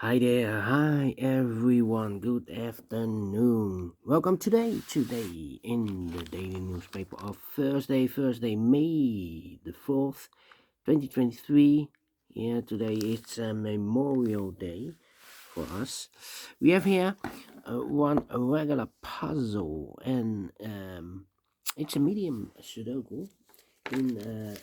Hi there, hi everyone, good afternoon. Welcome today in the daily newspaper of Thursday, May the 4th, 2023. Yeah, today it's a Memorial Day for us. We have here one regular puzzle, and it's a medium Sudoku. In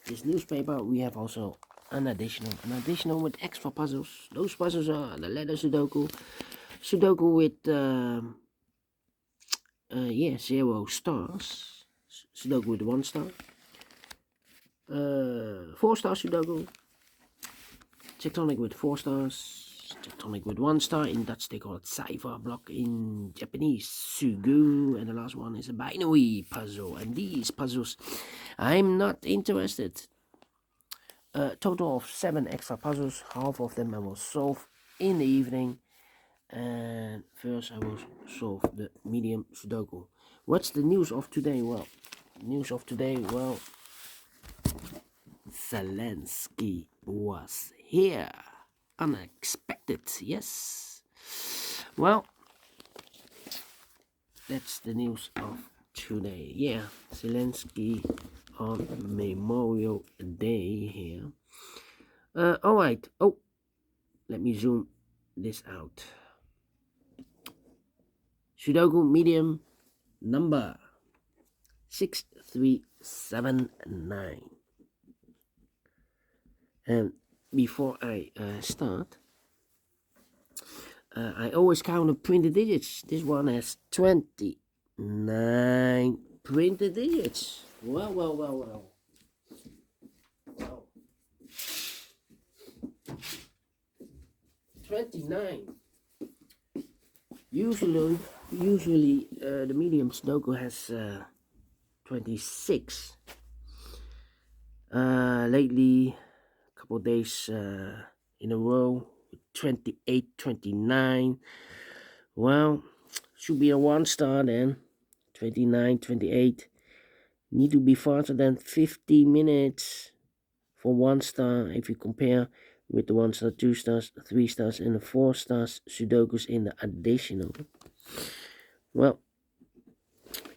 this newspaper, we have also an additional with extra puzzles. Those puzzles are the letter Sudoku with 0 stars, Sudoku with 1 star, 4-star Sudoku, tectonic with 4 stars, tectonic with 1 star. In Dutch they call it cipher block, in Japanese sugu, and the last one is a binary puzzle. And these puzzles, I'm not interested. A total of 7 extra puzzles. Half of them I will solve in the evening. And first I will solve the medium Sudoku. What's the news of today? Well, Zelensky was here. Unexpected, yes. Well, that's the news of today. Yeah, Zelensky on Memorial Day here. Alright. Oh, let me zoom this out. Sudoku Medium number 6379. And before I start, I always count the printed digits. This one has 29 printed digits. Well. 29. Usually, the medium Sudoku has 26. Lately, a couple of days in a row, 28, 29. Well, should be a 1 star then. 29, 28. Need to be faster than 50 minutes for 1 star if you compare with the 1 star, 2 stars, 3 stars, and the 4 stars Sudokus in the additional. Well,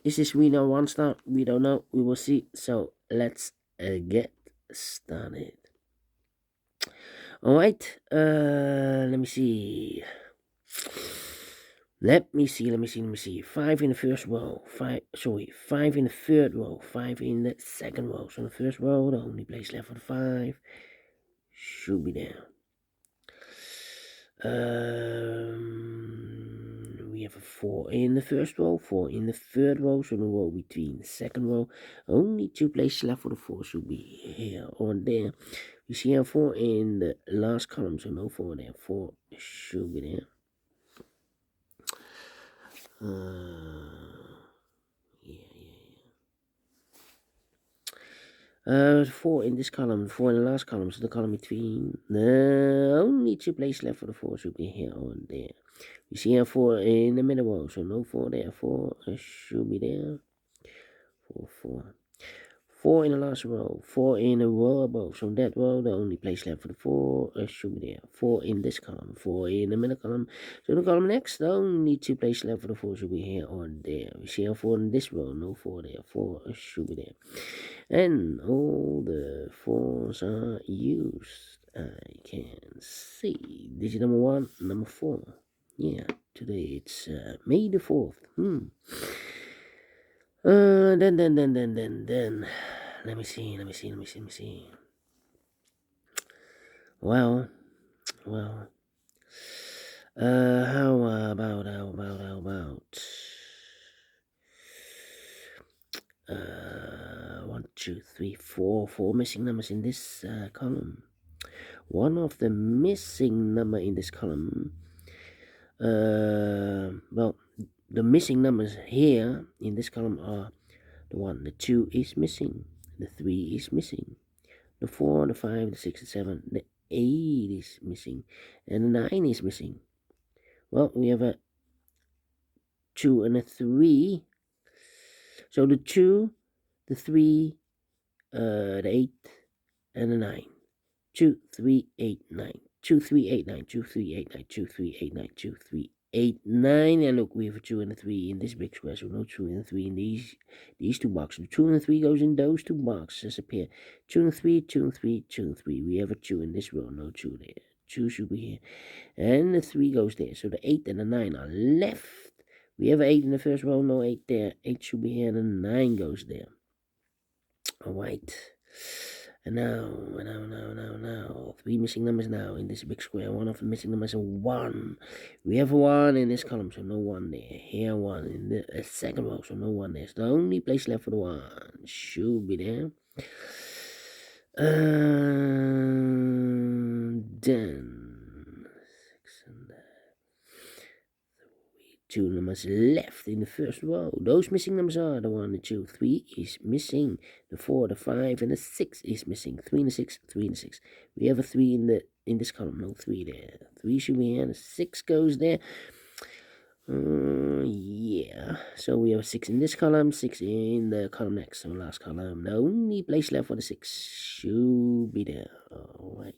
is this really 1 star? We don't know. We will see. So let's get started. Alright, let me see. 5 in the first row, 5 in the third row, 5 in the second row. So in the first row, the only place left for the 5 should be there. We have a 4 in the first row, 4 in the third row, so the row between the second row. Only 2 places left for the 4 should be here or there. You see a 4 in the last column, so no 4 there. 4 should be there. 4 in this column, 4 in the last column, so the column between. Only 2 places left for the 4 should be here or there. You see a 4 in the middle row, so no 4 there. 4 should be there. 4. 4 in the last row, 4 in a row above, so that row, the only place left for the 4 should be there. 4 in this column, 4 in the middle column, so the column next, the only 2 places left for the 4 should be here or there. We see a 4 in this row, no 4 there. 4 should be there. And all the 4s are used. I can see digit number 1, number 4. Yeah, today it's May the 4th. Then. Let me see. Well. How about 1, 2, 3, 4 missing numbers in this column. One of the missing number in this column, well, the missing numbers here in this column are the 1, the 2 is missing, the 3 is missing, the 4, the 5, the 6, the 7, the 8 is missing, and the 9 is missing. Well, we have a 2 and a 3. So the 2, the 3, the 8, and the 9. 2, 3, 8, 9. 2389, 2389, 2389, 2389. And look, we have a 2 and a 3 in this big square, so no 2 and a 3 in these two boxes. 2 and a 3 goes in those two boxes as a pair. 2 and 3, 2 and 3, 2 and 3. We have a 2 in this row, no 2 there. 2 should be here. And the 3 goes there. So the 8 and the 9 are left. We have an 8 in the first row, no 8 there. 8 should be here, and the 9 goes there. Alright. And now. 3 missing numbers now in this big square. One of the missing numbers is 1. We have a 1 in this column, so no 1 there. Here 1 in the second row, so no 1 there. It's the only place left for the 1. Should be there. Then 6 and 2 numbers left in the first row. Those missing numbers are the 1, the 2, 3 is missing. The 4, the 5, and the 6 is missing. 3 and the 6, 3 and the 6. We have a 3 in this column, no 3 there. 3 should be here, the 6 goes there. Yeah. So we have a 6 in this column, 6 in the column next, so last column. The only place left for the 6 should be there. Alright.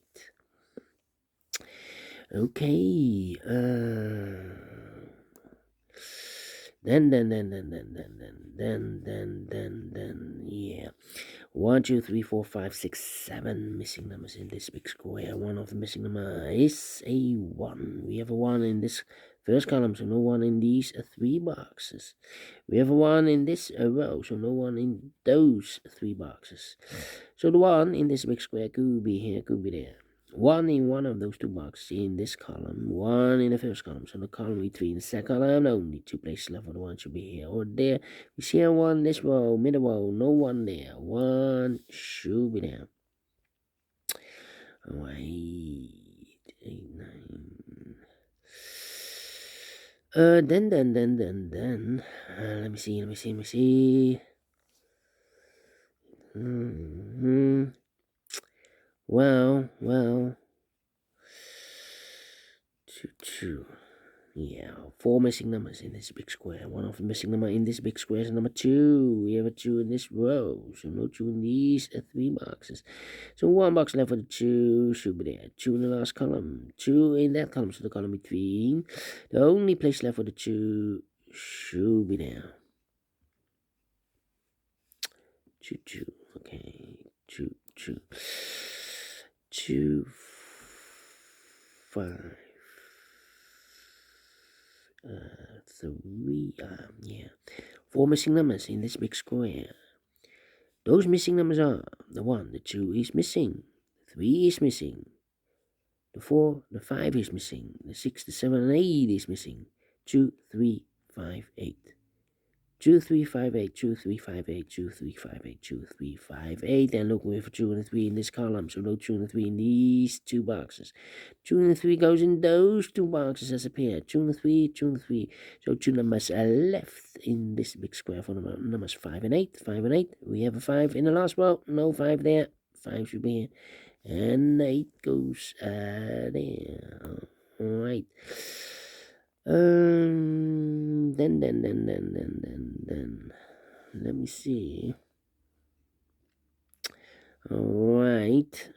Okay. Then, yeah. 1, 2, 3, 4, 5, 6, 7 missing numbers in this big square. One of the missing numbers is a 1. We have a 1 in this first column, so no 1 in these 3 boxes. We have a 1 in this row, so no 1 in those 3 boxes. So the 1 in this big square could be here, could be there. 1 in one of those 2 boxes in this column, 1 in the first column. So the column between the second column, only 2 places left for the 1 should be here or there. We see a 1 this row, middle row, no 1 there. 1 should be there. Alright, 8, 9. Then. Let me see. Well. 2. Yeah, 4 missing numbers in this big square. One of the missing number in this big square is number 2. We have a 2 in this row, so no 2 in these 3 boxes. So 1 box left for the 2 should be there. 2 in the last column, 2 in that column, so the column between. The only place left for the 2 should be there. 2. Okay, 2. 2, 5. 3, yeah. 4 missing numbers in this big square. Those missing numbers are the 1, the 2 is missing, 3 is missing, the 4, the 5 is missing, the 6, the 7, and 8 is missing. 2, 3, 5, 8. 2, 3, 5, 8, 2, 3, 5, 8, 2, 3, 5, 8, 2, 3, 5, 8. And look, we have a 2 and a 3 in this column, so no 2 and a 3 in these 2 boxes. 2 and a 3 goes in those 2 boxes as a pair. 2 and a 3, 2 and a 3. So 2 numbers are left in this big square for numbers 5 and 8. 5 and 8. We have a 5 in the last row, no 5 there. 5 should be here. And 8 goes there. Alright. Then. Let me see. Alright.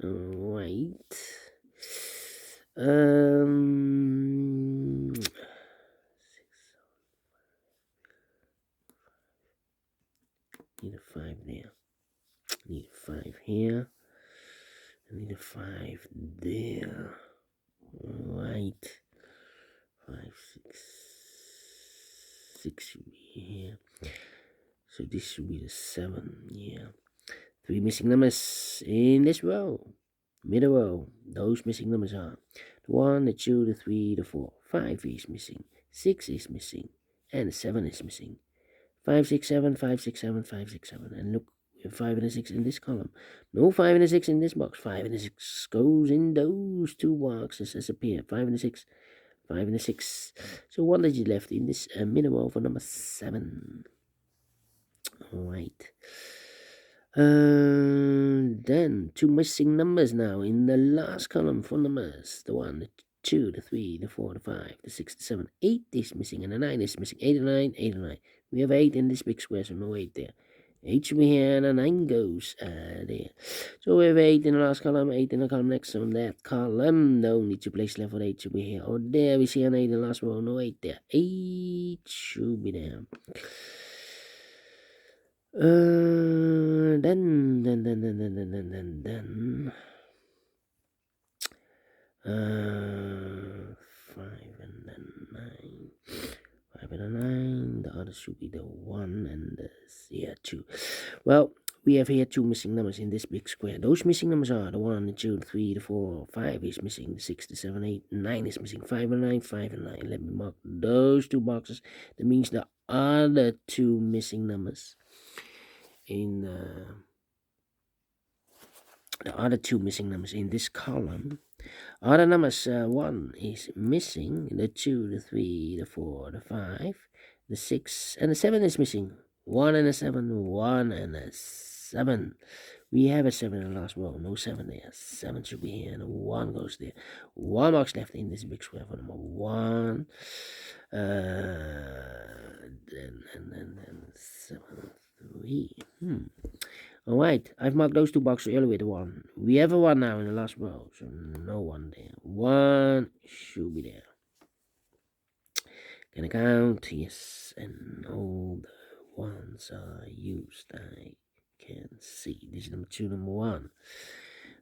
Need a 5 there. Need a 5 here. I need a 5 there. Alright. 5, 6 should be here. So this should be the 7, yeah. 3 missing numbers in this row. Middle row. Those missing numbers are the 1, the 2, the 3, the 4. 5 is missing. 6 is missing. And the 7 is missing. 5, 6, 7, 5, 6, 7, 5, 6, 7. And look, we have 5 and a 6 in this column. No 5 and a 6 in this box. 5 and a 6 goes in those 2 boxes as a pair. 5 and a 6. 5 and a 6. So 1 digit left in this middle row for number 7. Alright. Then 2 missing numbers now in the last column for numbers. The 1, the 2, the 3, the 4, the 5, the 6, the 7, 8 is missing, and the 9 is missing. 8 and 9, 8 and 9. We have 8 in this big square, so no 8 there. 8 should be here, and a 9 goes there. So we have 8 in the last column, 8 in the column next on that column. No need to place left, 8 should be here. Oh, there we see an 8 in the last row, no 8 there. 8 should be there. Then 5 and then 9. 5 and a 9. The other should be the 1 and the 2. Well, we have here 2 missing numbers in this big square. Those missing numbers are the 1, the 2, the 3, the 4, 5 is missing, the 6, the 7, 8, 9 is missing, 5 and 9, 5 and 9. Let me mark those 2 boxes. That means the other 2 missing numbers in the other 2 missing numbers in this column. Other numbers, 1 is missing, the 2, the 3, the 4, the 5, the 6, and the 7 is missing. 1 and a 7, 1 and a 7. We have a 7 in the last row, no 7 there. 7 should be here, and a 1 goes there. 1 box left in this big square for number 1. Then 7, 3. Alright, I've marked those 2 boxes earlier with 1. We have a 1 now in the last row, so no 1 there. 1 should be there. Can I count? Yes, and all the 1s are used. I can see. This is number 2, number 1.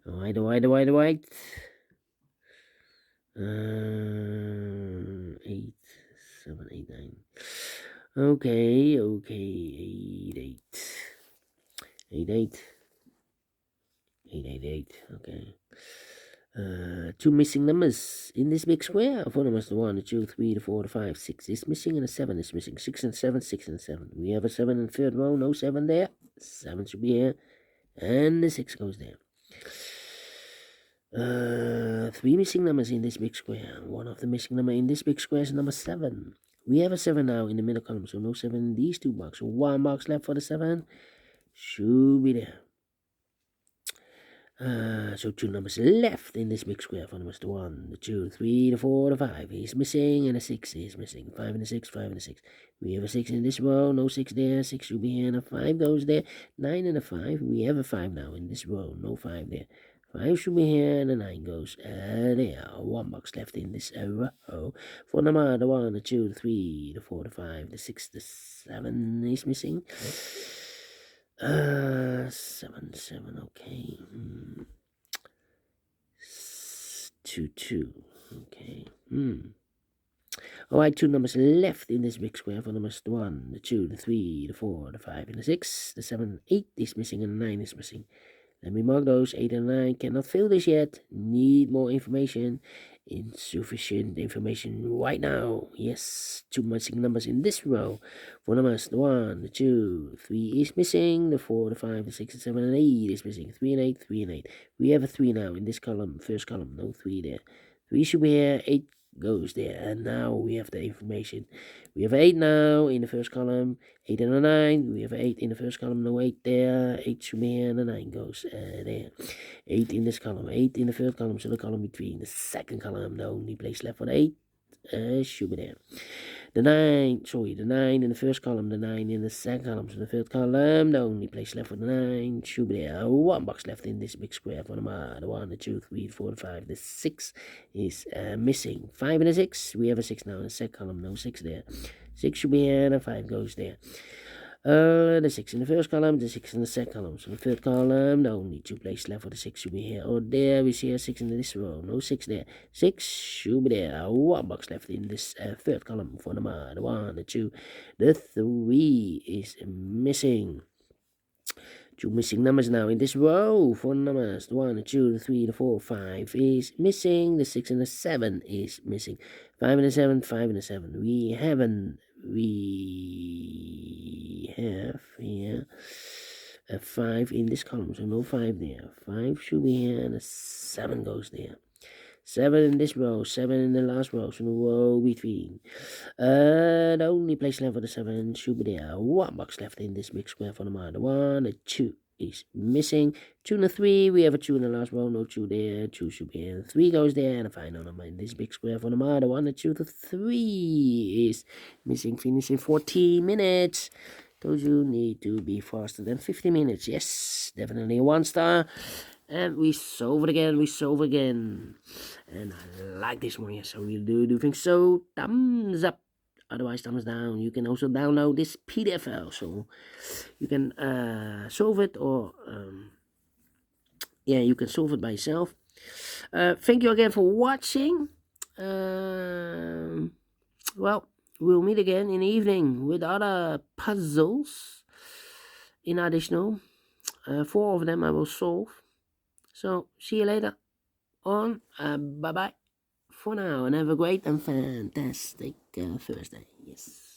Alright. 8, 7, 8, 9. Okay, 8, 8. 8, okay. 2 missing numbers in this big square. 4 numbers, the 1, the 2, 3, the 4, the 5, 6 is missing, and the 7 is missing. 6 and 7, 6 and 7. We have a 7 in the third row, no 7 there. 7 should be here, and the 6 goes there. 3 missing numbers in this big square. One of the missing number in this big square is number 7. We have a 7 now in the middle column, so no 7 in these 2 boxes. 1 box left for the 7. Should be there. So 2 numbers left in this big square. 4 numbers, the 1, the 2, the 3, the 4, the 5 is missing, and the 6 is missing. 5 and the 6, 5 and the 6. We have a 6 in this row, no 6 there. 6 should be here, and a 5 goes there. 9 and a 5. We have a 5 now in this row, no 5 there. 5 should be here, and a 9 goes there. 1 box left in this row. 4 number, the 1, the 2, the 3, the 4, the 5, the 6, the 7 is missing. 7, okay. 2, okay. Alright, 2 numbers left in this big square. 4 numbers, the 1, the 2, the 3, the 4, the 5, and the 6. The 7, 8 is missing, and the 9 is missing. Let me mark those. 8 and 9. Cannot fill this yet. Need more information. Insufficient information right now. Yes, 2 missing numbers in this row. 4 numbers, the 1, the 2, 3 is missing. The 4, the 5, the 6, the 7, and 8 is missing. 3 and 8, 3 and 8. We have a 3 now in this column, first column. No 3 there. 3 should be here. 8 goes there, and now we have the information. We have 8 now in the first column, 8 and a 9. We have 8 in the first column, no 8 there. 8 should be here, and the 9 goes there. 8 in this column, 8 in the third column, so the column between the second column, the only place left for the 8 should be there. The 9 in the first column, the 9 in the second column, so the third column, the only place left for the 9 should be there. 1 box left in this big square for the 1, the 2, 3, 4, 5, the 6 is missing. 5 and a 6, we have a 6 now in the second column, no 6 there. 6 should be here, and a 5 goes there. The 6 in the first column, the 6 in the second column. So the third column, the only 2 places left for the 6 should be here. Oh, there we see a 6 in this row. No 6 there. 6 should be there. 1 box left in this third column for the 1, the 2, the 3 is missing. 2 missing numbers now in this row. 4 numbers, the 1, the 2, the 3, the 4, 5 is missing. The 6 and the 7 is missing. 5 and the 7, 5 and the 7. We have here a 5 in this column, so no 5 there. 5 should be here, and a 7 goes there. 7 in this row, 7 in the last row, so the row between. The only place left for the 7 should be there. 1 box left in this big square for the 1, the 2 is missing. 2 and a 3, we have a 2 in the last row, no 2 there. 2 should be here, 3 goes there, and a final number in this big square for the 1, the 2, the 3 is missing. Finishing 14 minutes. Told you need to be faster than 50 minutes. Yes, definitely a 1 star. And we solve it again. And I like this one, yes, I really do think so. Thumbs up. Otherwise, thumbs down. You can also download this PDF file, so you can solve it, or yeah, you can solve it by yourself. Thank you again for watching. Well, we'll meet again in the evening with other puzzles. In additional, 4 of them I will solve. So see you later on. Bye bye for now, and have a great and fantastic Thursday. Yes.